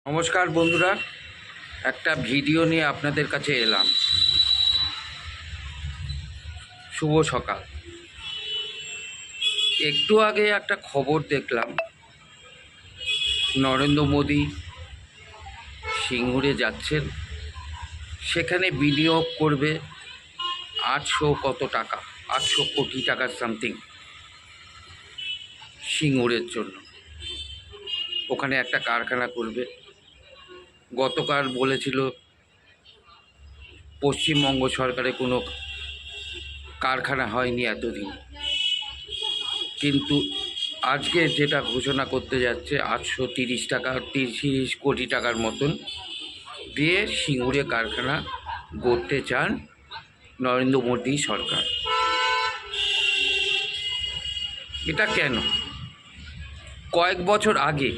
নমস্কার বন্ধুরা, একটা ভিডিও নিয়ে আপনাদের কাছে এলাম। শুভ সকাল। একটু আগে একটা খবর দেখলাম, নরেন্দ্র মোদী সিঙ্গুরে যাচ্ছেন, সেখানে বিনিয়োগ করবে 800 কোটি টাকা সামথিং সিঙ্গুরের জন্য। ওখানে একটা কারখানা করবে। গতকাল বলেছিল পশ্চিমবঙ্গ সরকারে কোনো কারখানা হয়নি এতদিন, কিন্তু আজকে যেটা ঘোষণা করতে যাচ্ছে 830 কোটি টাকার মতন দিয়ে সিঙ্গুরে কারখানা গড়তে চান নরেন্দ্র মোদী সরকার। এটা কেন? কয়েক বছর আগে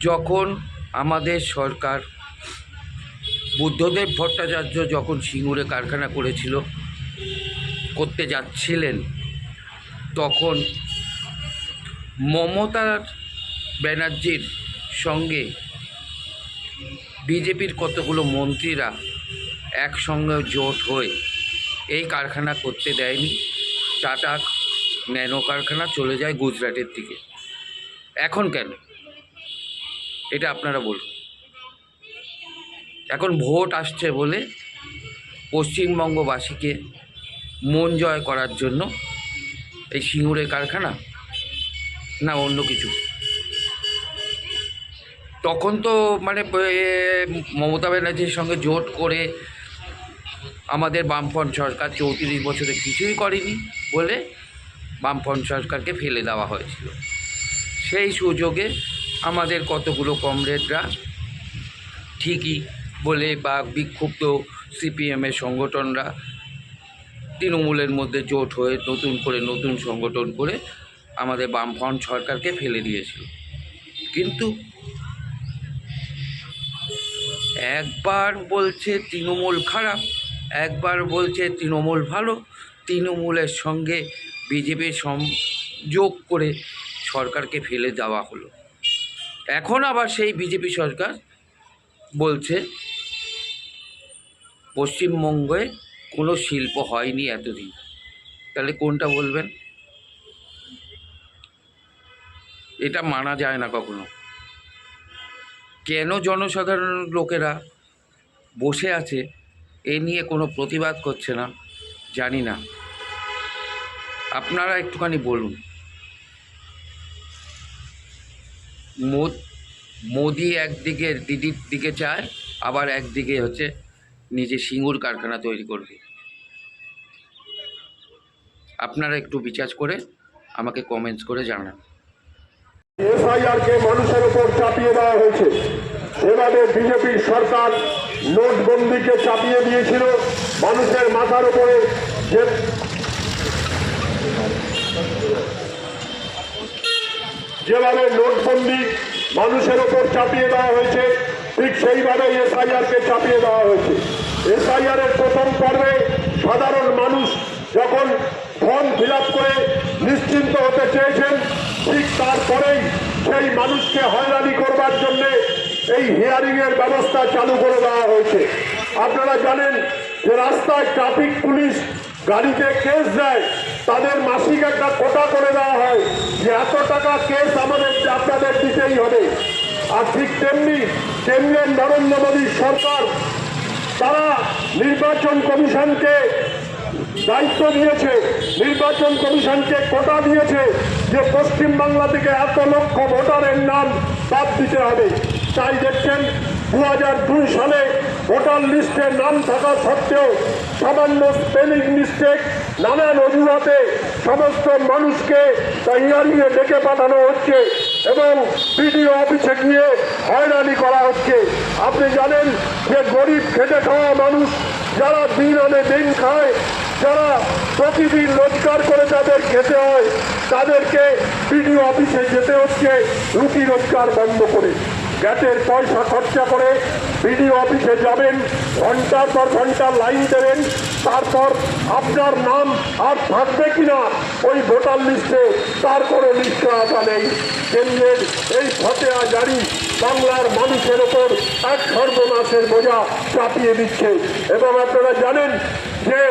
যখন আমাদের সরকার বুদ্ধদেব ভট্টাচার্য যখন সিঙ্গুরে কারখানা করতে যাচ্ছিলেন, তখন মমতা ব্যানার্জির সঙ্গে বিজেপির কতগুলো মন্ত্রীরা একসঙ্গে জোট হয়ে এই কারখানা করতে দেয়নি। টাটা ন্যানো কারখানা চলে যায় গুজরাটের দিকে। এখন কেন? এটা আপনারা বলুন। এখন ভোট আসছে বলে পশ্চিমবঙ্গবাসীকে মন জয় করার জন্য এই সিঙ্গুরের কারখানা, না অন্য কিছু? তখন তো মমতা ব্যানার্জির সঙ্গে জোট করে আমাদের বামফ্রন্ট সরকার 34 বছরে কিছুই করেনি বলে বামফ্রন্ট সরকারকে ফেলে দেওয়া হয়েছিল। সেই সুযোগে আমাদের কতগুলো কমরেডরা ঠিকই বলে বা বিক্ষুব্ধ সিপিএমের সংগঠনরা তৃণমূলের মধ্যে জোট হয়ে নতুন সংগঠন করে আমাদের বামফ্রন্ট সরকারকে ফেলে দিয়েছিল। কিন্তু একবার বলছে তৃণমূল খারাপ, একবার বলছে তৃণমূল ভালো। তৃণমূলের সঙ্গে বিজেপির সংযোগ করে সরকারকে ফেলে দেওয়া হলো। এখন আবার সেই বিজেপি সরকার বলছে পশ্চিমবঙ্গে কোনো শিল্প হয়নি এতদিন। তাহলে কোনটা বলবেন? এটা মানা যায় না কখনো। কেন জনসাধারণ লোকেরা বসে আছে এ নিয়ে কোনো প্রতিবাদ করছে না জানি না। আপনারা একটুখানি বলুন। মোদি একদিকে দিদির দিকে চায়, আবার একদিকে হচ্ছে নিজে সিঙ্গুর কারখানা তৈরি করবে। আপনারা একটু বিচার করে আমাকে কমেন্টস করে জানান। এসআইআরকে মানুষের উপর চাপিয়ে দেওয়া হয়েছে। এভাবে বিজেপির সরকার নোটবন্দিকে চাপিয়ে দিয়েছিল মানুষের মাথার উপরে। যেভাবে নোটবন্দি মানুষের উপর চাপিয়ে দেওয়া হয়েছে, ঠিক সেইভাবে এসআইআরকে চাপিয়ে দেওয়া হয়েছে। এসআইআরের প্রথম পর্বে সাধারণ মানুষ যখন ফর্ম ফিল আপ করে নিশ্চিন্ত হতে চেয়েছেন, ঠিক তারপরেই সেই মানুষকে হয়রানি করবার জন্য এই হিয়ারিং এর ব্যবস্থা চালু করে দেওয়া হয়েছে। আপনারা জানেন যে রাস্তায় ট্রাফিক পুলিশ গাড়িতে কেস দেয়, তাদের মাসিক একটা কোটা করে দেওয়া হয় যে এত টাকা কেস আপনাদের দিতেই হবে। আর ঠিক তেমনি কেন্দ্রের নরেন্দ্র মোদী সরকার তারা নির্বাচন কমিশনকে দায়িত্ব দিয়েছে, নির্বাচন কমিশনকে কোটা দিয়েছে যে পশ্চিমবাংলা থেকে এত লক্ষ ভোটারের নাম বাদ দিতে হবে। তাই দেখছেন 2002 সালে ভোটার লিস্টে নাম থাকা সত্ত্বেও সামান্য স্পেলিং মিস্টেক, নানান অজুহাতে সমস্ত মানুষকে হিয়ারিংয়ে ডেকে পাঠানো হচ্ছে এবং বিডিও অফিসে গিয়ে হয়রানি করা হচ্ছে। আপনি জানেন যে গরিব খেটে খাওয়া মানুষ যারা দিন আনে দিন খায়, যারা প্রতিদিন রোজগার করে তাদের খেতে হয়, তাদেরকে বিডিও অফিসে যেতে হচ্ছে রুটি রোজগার বন্ধ করে। গ্যাসের পয়সা খরচা করে বিডিও অফিসে যাবেন, ঘন্টার পর ঘন্টা লাইন দেবেন, তারপর আপনার নাম আর থাকবে কিনা ওই ভোটার লিস্টে তার কোনো নিশ্চয়তা নেই। কেন্দ্রের এই ফতেয়া জারি বাংলার মানুষের ওপর এক সর্বনাশের বোঝা চাপিয়ে দিচ্ছে। এবং আপনারা জানেন যে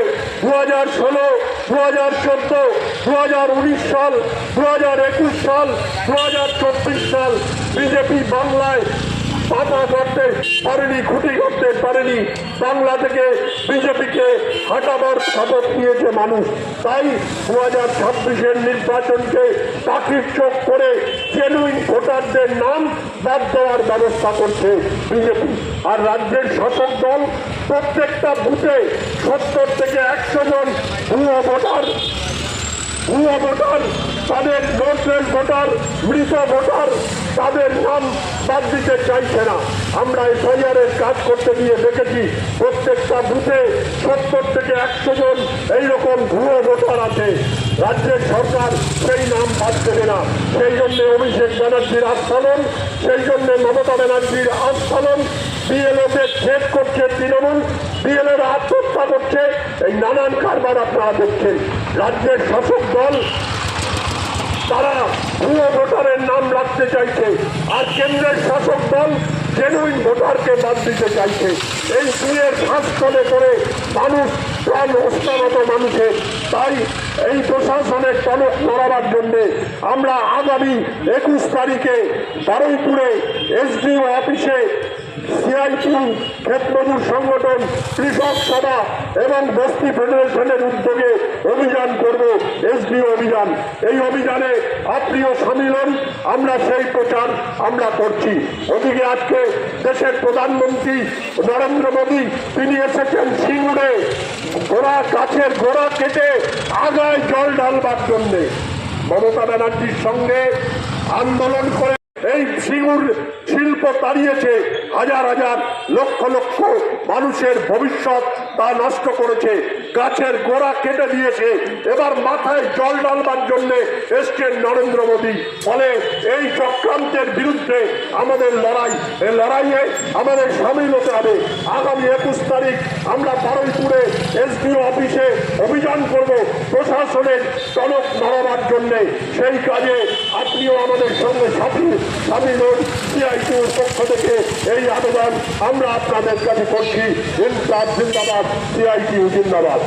2016, 2014, 2019 সাল, 2021 সাল, 2024 সাল বিজেপি বাংলায় পাতা করতে পারেনি, খুঁটি করতে পারেনি। বাংলা থেকে বিজেপিকে হটাবার শপথ নিয়েছে মানুষ। তাই 2026-এর নির্বাচনকে পাখির চোখ করে জেনুইন ভোটারদের নাম বাদ দেওয়ার ব্যবস্থা করছে বিজেপি। আর রাজ্যের শাসক দল প্রত্যেকটা বুথে 70 থেকে 100 জন ভুয়ো ভোটার, তাদের নোটলেস ভোটার, মৃত ভোটার, তাদের নাম বাদ দিতে চাইছে না। আমরা এসআইআরের কাজ করতে গিয়ে দেখেছি প্রত্যেকটা বুথে 70 থেকে 100 জন এইরকম ভুয়ো ভোটার আছে। রাজ্যের সরকার সেই নাম বাদ দেবে না। সেই জন্য অভিষেক ব্যানার্জির আস্ফালন, সেই জন্য মমতা ব্যানার্জির আস্ফালন। বিএলওদের ছেদ করছে তৃণমূল, বিএলওরা আত্মহত্যা করছে, এই নানান কারবার আপনারা দেখছেন। রাজ্যের শাসক দল তারা ভুয়ো ভোটারের নাম রাখতে চাইছে, আর কেন্দ্রের শাসক দল জেনুইন ভোটারকে বাদ দিতে চাইছে। এই দুয়ের ফাঁস করে করে মানুষ প্রাণ হস্তাগত মানুষের। তাই এই প্রশাসনের টনক নড়াবার জন্যে আমরা আগামী 21 তারিখে বারুইপুরে এসডিও অফিসে সিআইটিউ, ক্ষেতমজুর সংগঠন, কৃষক সভা এবং বস্তি ফেডারেশনের উদ্যোগে অভিযান করব, এসডিও অভিযান। এই অভিযানে আপনিও সামিল হন। আমরা সেই প্রচার আমরা করছি। ওদিকে আজকে দেশের প্রধানমন্ত্রী নরেন্দ্র মোদী তিনি এসেছেন সিঙ্গুরে গাছের গোড়া কেটে আগায় জল ঢালবার জন্যে। মমতা ব্যানার্জির সঙ্গে আন্দোলন করে এই সিঙ্গুর শিল্প তাড়িয়েছে, হাজার হাজার লক্ষ লক্ষ মানুষের ভবিষ্যৎ তা নষ্ট করেছে, গাছের গোড়া কেটে দিয়েছে। এবার মাথায় জল ঢালবার জন্য এসছেন নরেন্দ্র মোদী। ফলে এই চক্রান্তের বিরুদ্ধে আমাদের লড়াই, এই লড়াইয়ে আমাদের সামিল হতে হবে। আগামী 21 তারিখ আমরা বারুইপুরে এসডিও অফিসে অভিযান করব প্রশাসনের টনক নড়াবার জন্যে। সেই কাজে আপনিও আমাদের সঙ্গে সামিল হন। সিআইটিউর পক্ষ থেকে এই আবেদন আমরা আপনাদের কাছে করছি। ইনসাফ জিন্দাবাদ, সিআইটিউ জিন্দাবাদ।